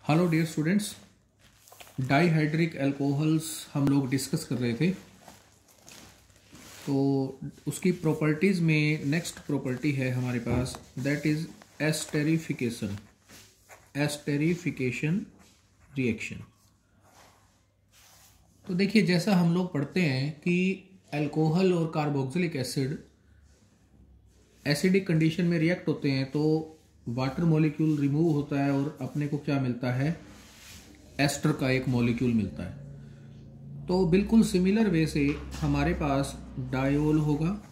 Hello dear students, dihydric alcohols हम लोग discuss कर रहे थे। तो उसकी प्रॉपर्टीज़ में नेक्स्ट प्रॉपर्टी है हमारे पास, दैट इज़ एस्टेरिफिकेशन रिएक्शन। तो देखिए, जैसा हम लोग पढ़ते हैं कि अल्कोहल और कार्बोक्सिलिक एसिड एसिडिक कंडीशन में रिएक्ट होते हैं तो वाटर मॉलिक्यूल रिमूव होता है और अपने को क्या मिलता है, एस्टर का एक मॉलिक्यूल मिलता है। तो बिल्कुल सिमिलर वे से हमारे पास डायोल होगा,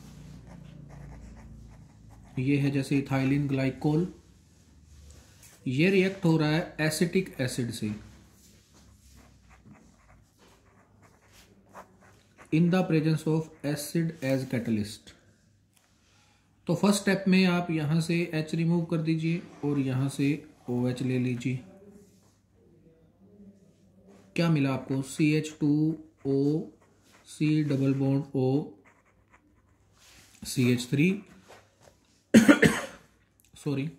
ये है जैसे इथाइलिन ग्लाइकोल। ये रिएक्ट हो रहा है एसिटिक एसिड से in the presence of acid as catalyst. तो फर्स्ट स्टेप में आप यहां से H रिमूव कर दीजिए और यहां से OH ले लीजिए। क्या मिला आपको? CH2O, C double bond O, CH3 sorry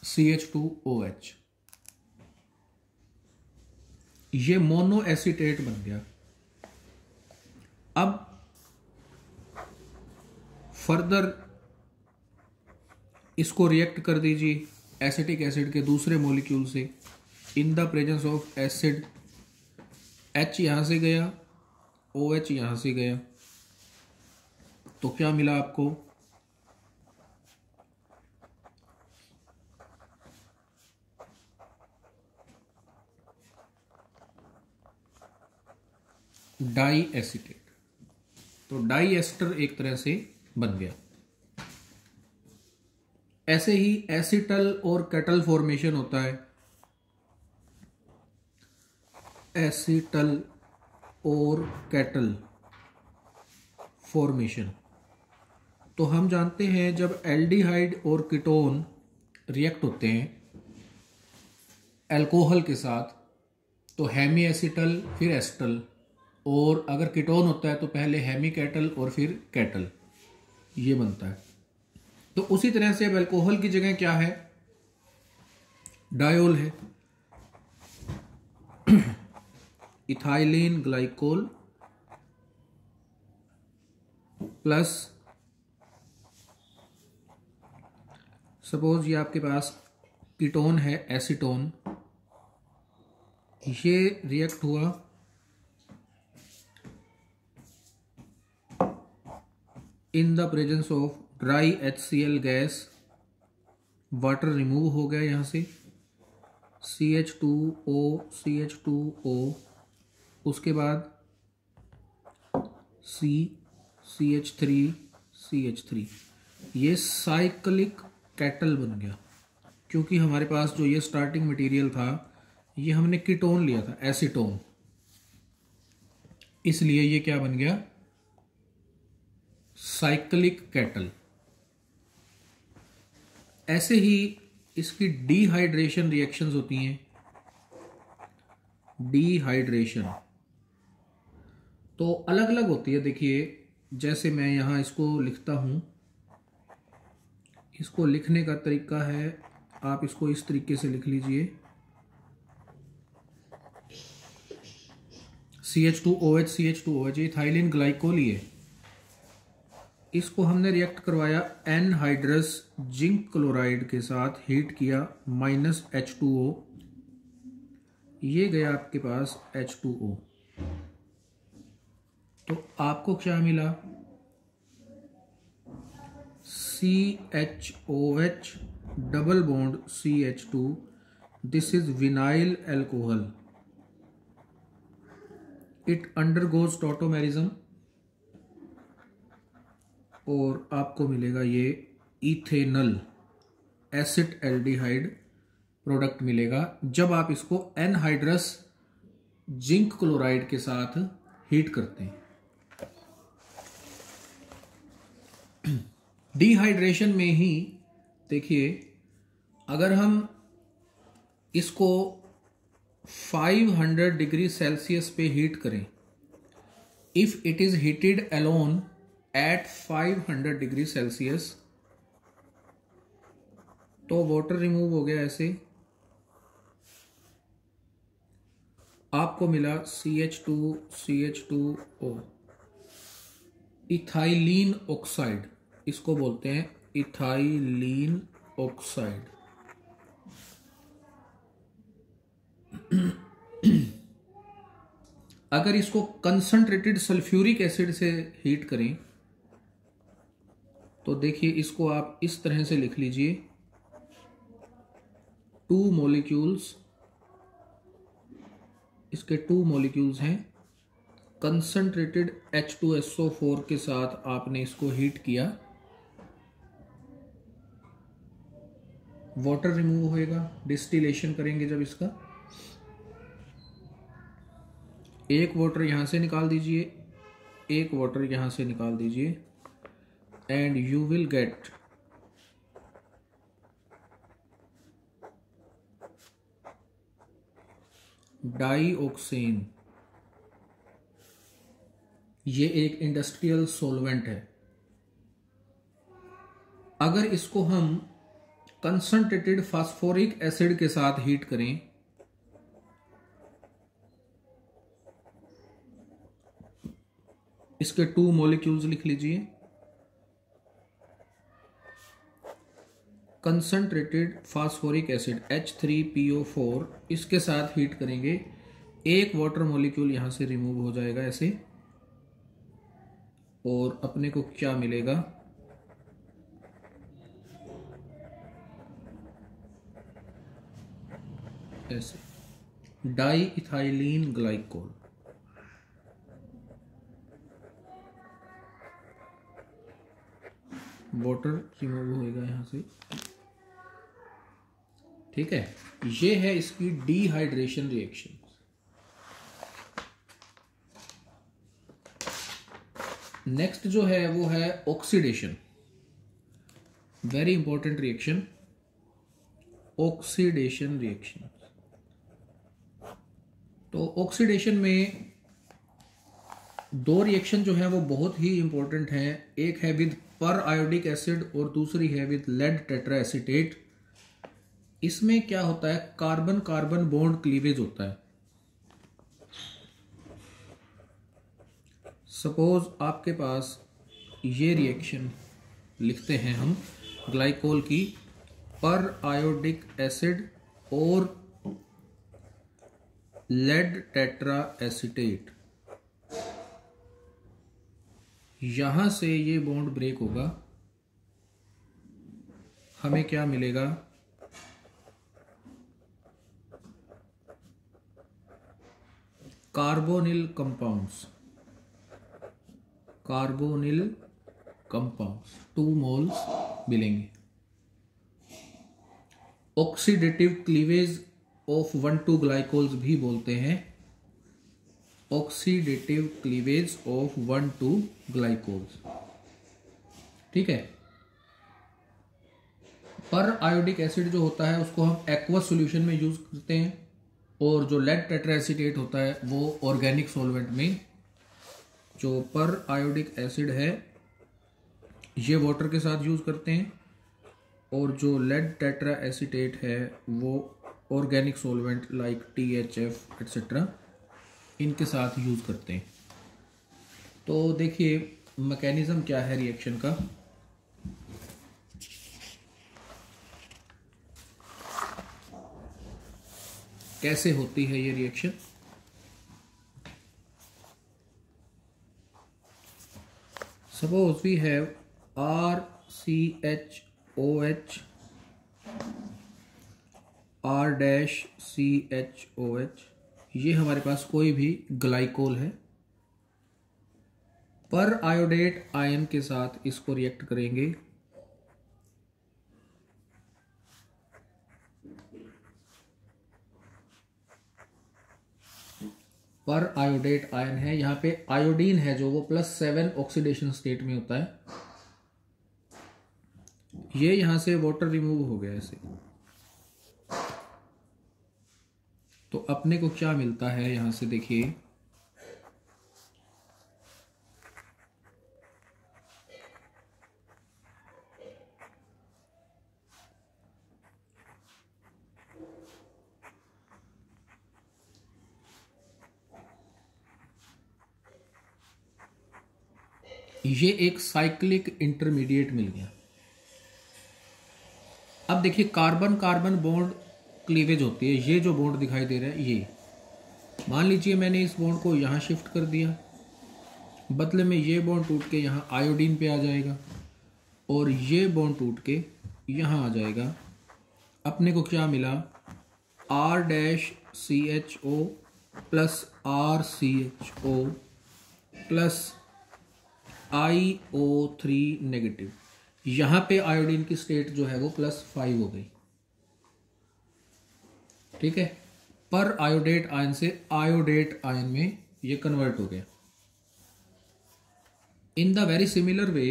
CH2OH। ये मोनो एसीटेट बन गया। अब फर्दर इसको रिएक्ट कर दीजिए एसिटिक एसिड के दूसरे मॉलिक्यूल से in the presence of acid. H यहां से गया, OH यहां से गया, तो क्या मिला आपको? Di acetate. तो डाई एस्टर एक तरह से बन गया। ऐसे ही एसिटल और कैटल फॉर्मेशन होता है। एसिटल और कैटल फॉर्मेशन तो हम जानते हैं, जब एल्डिहाइड और कीटोन रिएक्ट होते हैं अल्कोहल के साथ तो हेमी एसिटल फिर एस्टल, और अगर कीटोन होता है तो पहले हेमी कैटल और फिर कैटल, ये बनता है। तो उसी तरह से अब अल्कोहल की जगह क्या है? डायोल है। इथाइलिन ग्लाइकोल प्लस, सपोज ये आपके पास कीटोन है एसीटोन, ये रिएक्ट हुआ इन the presence of dry HCl gas, water remove हो गया यहां से, CH2O, उसके बाद CH3, ये साइक्लिक कैटल बन गया। क्योंकि हमारे पास जो ये स्टार्टिंग मटेरियल था ये हमने कीटोन लिया था एसीटोन, इसलिए ये क्या बन गया? Cyclic cattle. ऐसे ही इसकी डिहाइड्रेशन रिएक्शंस होती हैं। डिहाइड्रेशन तो अलग अलग होती है। देखिए, जैसे मैं यहां इसको लिखता हूं, इसको लिखने का तरीका है, आप इसको इस तरीके से लिख लीजिए, CH2OH ये इथाइलिन ग्लाइकोल ही है। इसको हमने रिएक्ट करवाया एनहाइड्रस जिंक क्लोराइड के साथ, हीट किया -H2O, ये गया आपके पास H2O। तो आपको क्या मिला? CHOH double bond CH2, this is vinyl alcohol. It undergoes tautomerism और आपको मिलेगा ये इथेनल एसिड एल्डिहाइड प्रोडक्ट मिलेगा जब आप इसको एनहाइड्रस जिंक क्लोराइड के साथ हीट करते हैं। डिहाइड्रेशन में ही देखिए, अगर हम इसको 500 डिग्री सेल्सियस पे हीट करें, if it is heated alone at 500 degree Celsius, तो वाटर रिमूव हो गया ऐसे, आपको मिला CH2CH2O, इथाइलीन ऑक्साइड, इसको बोलते हैं इथाइलीन ऑक्साइड। अगर इसको कंसंट्रेटेड सल्फ्यूरिक एसिड से हीट करें तो देखिए, इसको आप इस तरह से लिख लीजिए, 2 मॉलिक्यूल्स, इसके 2 मॉलिक्यूल्स हैं। कंसंट्रेटेड H2SO4 के साथ आपने इसको हीट किया, वाटर रिमूव होएगा, डिस्टिलेशन करेंगे जब इसका, एक वाटर यहां से निकाल दीजिए, एक वाटर यहां से निकाल दीजिए, एंड यू विल गेट डाईऑक्सेन। ये एक इंडस्ट्रियल सॉल्वेंट है। अगर इसको हम कंसंट्रेटेड फास्फोरिक एसिड के साथ हीट करें इसके 2 मॉलिक्यूल्स लिख लीजिए, कंसंट्रेटेड फास्फोरिक एसिड H3PO4, इसके साथ हीट करेंगे, एक वाटर मॉलिक्यूल यहां से रिमूव हो जाएगा ऐसे, और अपने को क्या मिलेगा, ऐसे, di ethylene glycol. Water remove होएगा यहां से, ठीक है। ये है इसकी डिहाइड्रेशन रिएक्शन। नेक्स्ट जो है वो है oxidation, very important reaction, oxidation reaction. तो ऑक्सीडेशन में 2 रिएक्शन जो है वो बहुत ही इंपॉर्टेंट हैं, एक है विद पर आयोडिक एसिड और दूसरी है विद लेड टेट्रा एसीटेट। इसमें क्या होता है, कार्बन कार्बन बॉन्ड क्लीवेज होता है। सपोज आपके पास ये रिएक्शन लिखते हैं हम ग्लाइकोल की, पर आयोडिक एसिड और लेड टेट्रा एसीटेट, यहां से ये बॉन्ड ब्रेक होगा, हमें क्या मिलेगा, carbonyl compounds, carbonyl compounds 2 moles मिलेंगे। ऑक्सीडेटिव क्लीवेज ऑफ 1,2 ग्लाइकोल्स भी बोलते हैं, ऑक्सीडेटिव क्लीवेज ऑफ 1,2 ग्लाइकोल्स, ठीक है। पर आयोडिक एसिड जो होता है उसको हम एक्वस सॉल्यूशन में यूज करते हैं, और जो लेड टेट्रा एसीटेट होता है वो ऑर्गेनिक सॉल्वेंट में। जो पर आयोडिक एसिड है ये वाटर के साथ यूज करते हैं, और जो लेड टेट्रा एसीटेट है वो organic solvent like THF etcetera इनके साथ यूज करते हैं। तो देखिए मैकेनिज्म क्या है रिएक्शन का। कैसे होती है ये reaction, suppose we have RCHOH R-CHOH, ये हमारे पास कोई भी ग्लाइकोल है, पर आयोडेट आयन के साथ इसको रिएक्ट करेंगे, पर आयोडेट आयन है, यहां पे आयोडीन है जो वो +7 ऑक्सीडेशन स्टेट में होता है, ये यहां से वाटर रिमूव हो गया ऐसे। तो अपने को क्या मिलता है यहां से, देखिए ये एक साइक्लिक इंटरमीडिएट मिल गया। अब देखिए कार्बन कार्बन बॉन्ड क्लीवेज होती है, ये जो बॉन्ड दिखाई दे रहा है ये, मान लीजिए मैंने इस बॉन्ड को यहाँ शिफ्ट कर दिया, बदले में ये बॉन्ड टूट के यहाँ आयोडीन पे आ जाएगा और ये बॉन्ड टूट के यहाँ आ जाएगा। अपने को क्या मिला, R-CHO plus RCHO plus IO3 negative. यहाँ पे आयोडीन की स्टेट जो है वो +5 हो गई, ठीक है। पर आयोडेट आयन से आयोडेट आयन में ये कन्वर्ट हो गया। In the very similar way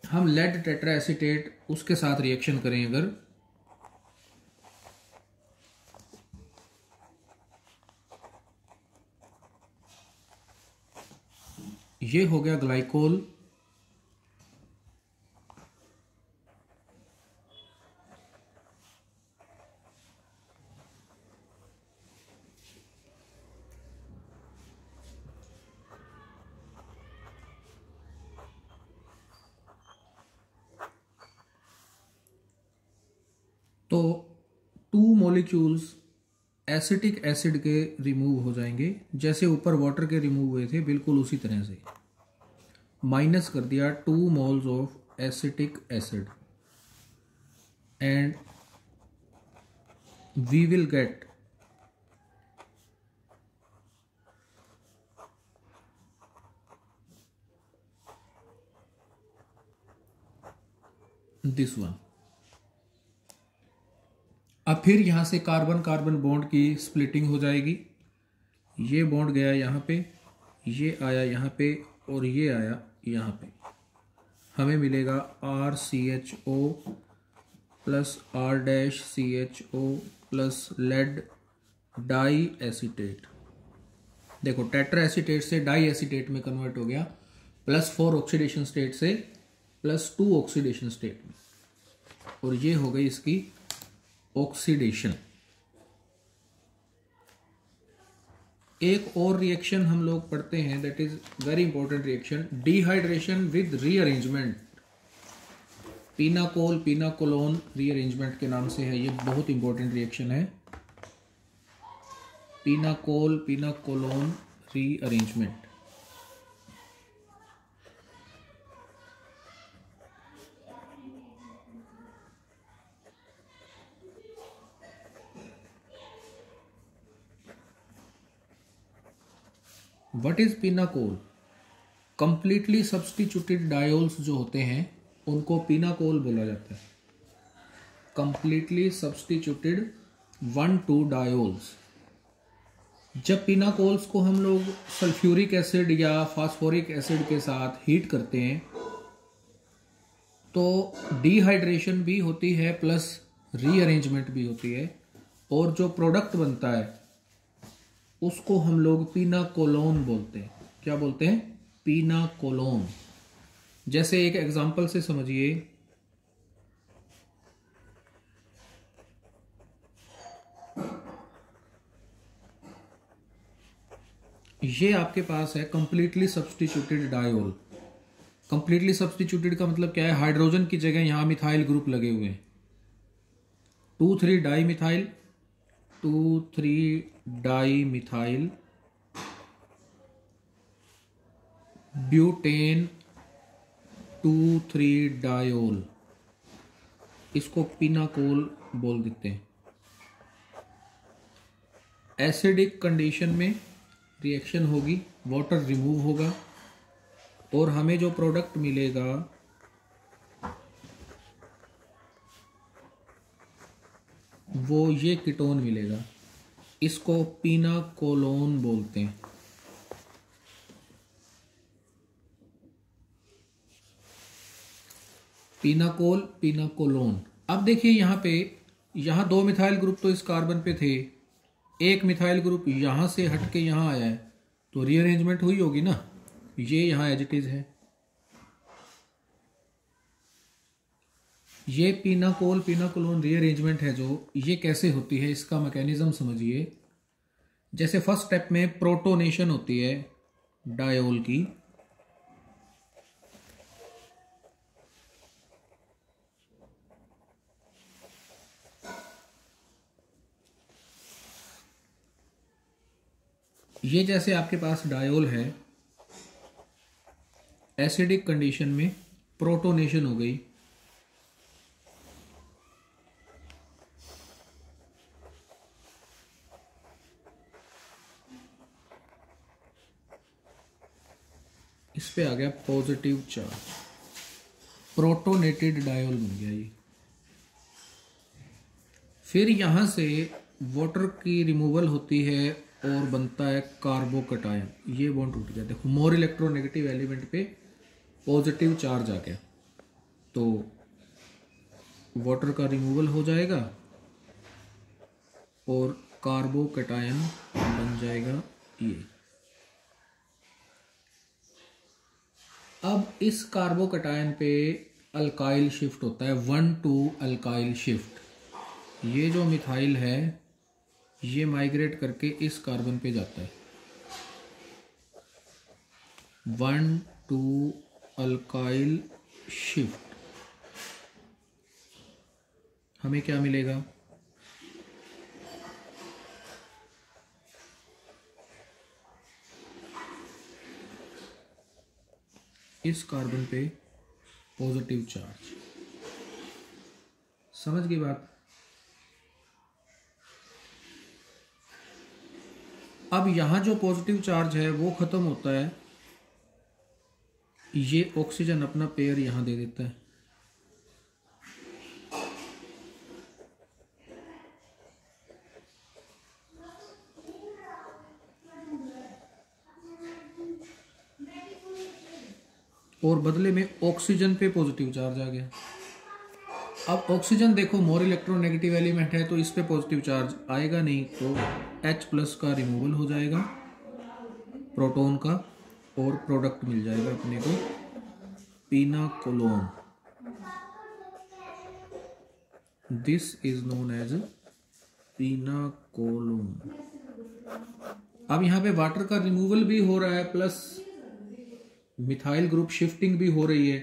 हम लेड टेट्रा एसीटेट उसके साथ रिएक्शन करें अगर, ये हो गया ग्लाइकोल, तो 2 मॉलिक्यूल्स एसिटिक एसिड के रिमूव हो जाएंगे, जैसे ऊपर वाटर के रिमूव हुए थे बिल्कुल उसी तरह से। माइनस कर दिया 2 moles of acetic acid and we will get this one. अब फिर यहां से कार्बन कार्बन बॉन्ड की स्प्लिटिंग हो जाएगी। ये बॉन्ड गया यहाँ पे, ये आया यहाँ पे और ये आया यहाँ पे। हमें मिलेगा RCHO plus R-CHO plus lead di acetate. देखो टेट्रा एसीटेट से डाई एसीटेट में कन्वर्ट हो गया, +4 ऑक्सीडेशन स्टेट से +2 ऑक्सीडेशन स्टेट में, और ये हो गई इसकी ऑक्सीडेशन। एक और रिएक्शन हम लोग पढ़ते हैं, that is very important reaction, dehydration with rearrangement. Pinacol pinacolone rearrangement के नाम से है, ये बहुत इंपॉर्टेंट रिएक्शन है। Pinacol pinacolone rearrangement. What is pinacol? Completely substituted diols जो होते हैं उनको पीनाकोल बोला जाता है। Completely substituted 1,2 diols. जब पीनाकोल्स को हम लोग सल्फ्यूरिक एसिड या फास्फोरिक एसिड के साथ हीट करते हैं तो डिहाइड्रेशन भी होती है प्लस रीअरेंजमेंट भी होती है, और जो प्रोडक्ट बनता है उसको हम लोग पीनाकोलोन बोलते हैं। क्या बोलते हैं? पीनाकोलोन। जैसे एक एग्जांपल से समझिए, ये आपके पास है completely substituted diol. Completely substituted का मतलब क्या है? हाइड्रोजन की जगह यहां मिथाइल ग्रुप लगे हुए हैं, 2,3 di methyl, 2,3 di methyl, butane 2,3 diol, इसको पीनाकोल बोल देते हैं। एसिडिक कंडीशन में रिएक्शन होगी, वाटर रिमूव होगा और हमें जो प्रोडक्ट मिलेगा वो ये कीटोन मिलेगा, इसको पीनाकोलोन बोलते हैं। पीनाकोल पीनाकोलोन। अब देखिए यहाँ पे, यहाँ 2 मिथाइल ग्रुप तो इस कार्बन पे थे, एक मिथाइल ग्रुप यहां से हट के यहां आया है, तो रीअरेंजमेंट हुई होगी ना। ये यहां एज इट इज है। ये पीनाकोल पीनाकोलोन रीअरेंजमेंट है जो, ये कैसे होती है इसका मैकेनिज्म समझिए। जैसे फर्स्ट स्टेप में प्रोटोनेशन होती है डायोल की, ये जैसे आपके पास डायोल है, एसिडिक कंडीशन में प्रोटोनेशन हो गई, इस पे आ गया पॉजिटिव चार्ज, प्रोटोनेटेड डायोल बन गया ये। फिर यहां से वाटर की रिमूवल होती है और बनता है कार्बोकटायन। ये बॉन्ड टूट गया, देखो मोर इलेक्ट्रोनेगेटिव एलिमेंट पे पॉजिटिव चार्ज आ गया, तो वाटर का रिमूवल हो जाएगा और कार्बोकटायन बन जाएगा ये। अब इस कार्बोकटायन पे अल्काइल शिफ्ट होता है, 1,2 अल्काइल शिफ्ट। ये जो मिथाइल है ये माइग्रेट करके इस कार्बन पे जाता है, 1,2 अल्काइल शिफ्ट। हमें क्या मिलेगा, इस कार्बन पे पॉजिटिव चार्ज। समझ गई बात। अब यहां जो पॉजिटिव चार्ज है वो खत्म होता है, ये ऑक्सीजन अपना पेयर यहां दे देता है, और बदले में ऑक्सीजन पे पॉजिटिव चार्ज आ गया। अब ऑक्सीजन देखो मोर इलेक्ट्रोनेगेटिव एलिमेंट है, तो इस पे पॉजिटिव चार्ज आएगा नहीं, तो H+ का रिमूवल हो जाएगा प्रोटॉन का, और प्रोडक्ट मिल जाएगा अपने को pinacolone. This is known as pinacolone. अब यहाँ पे वाटर का रिमूवल भी हो रहा है, प्लस मिथाइल ग्रुप शिफ्टिंग भी हो रही है।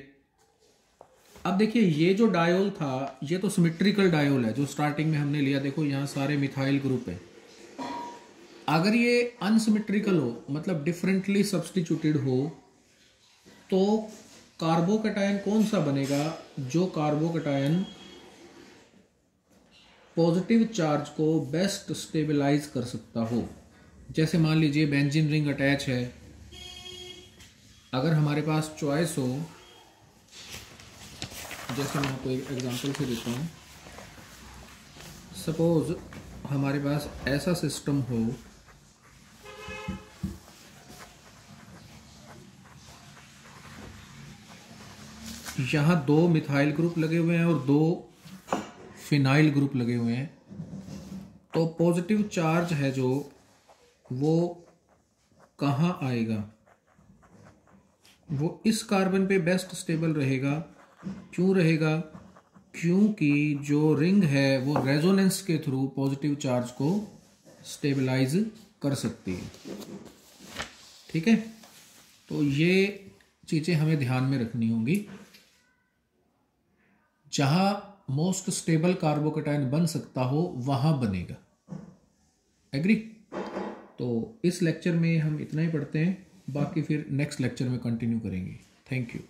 अब देखिए ये जो डायोल था ये तो सिमेट्रिकल डायोल है जो स्टार्टिंग में हमने लिया, देखो यहाँ सारे मिथाइल ग्रुप है। अगर ये अनसिमेट्रिकल हो, मतलब डिफरेंटली सब्स्टिट्यूटेड हो, तो कार्बोकटायन कौन सा बनेगा, जो कार्बोकटायन पॉजिटिव चार्ज को बेस्ट स्टेबलाइज कर सकता हो। जैसे मान लीजिए बेंजीन रिंग अटैच है, अगर हमारे पास चॉइस हो, जैसे मैं आपको एक एग्जांपल से देता हूँ, सपोज हमारे पास ऐसा सिस्टम हो, यहाँ 2 मिथाइल ग्रुप लगे हुए हैं और 2 फिनाइल ग्रुप लगे हुए हैं, तो पॉजिटिव चार्ज है जो वो कहाँ आएगा, वो इस कार्बन पे बेस्ट स्टेबल रहेगा। क्यों रहेगा, क्योंकि जो रिंग है वो रेजोनेंस के थ्रू पॉजिटिव चार्ज को स्टेबलाइज कर सकती है। ठीक है, तो ये चीजें हमें ध्यान में रखनी होंगी। जहां मोस्ट स्टेबल कार्बोकटायन बन सकता हो वहां बनेगा। एग्री। तो इस लेक्चर में हम इतना ही पढ़ते हैं, बाकी फिर नेक्स्ट लेक्चर में कंटिन्यू करेंगे। Thank you.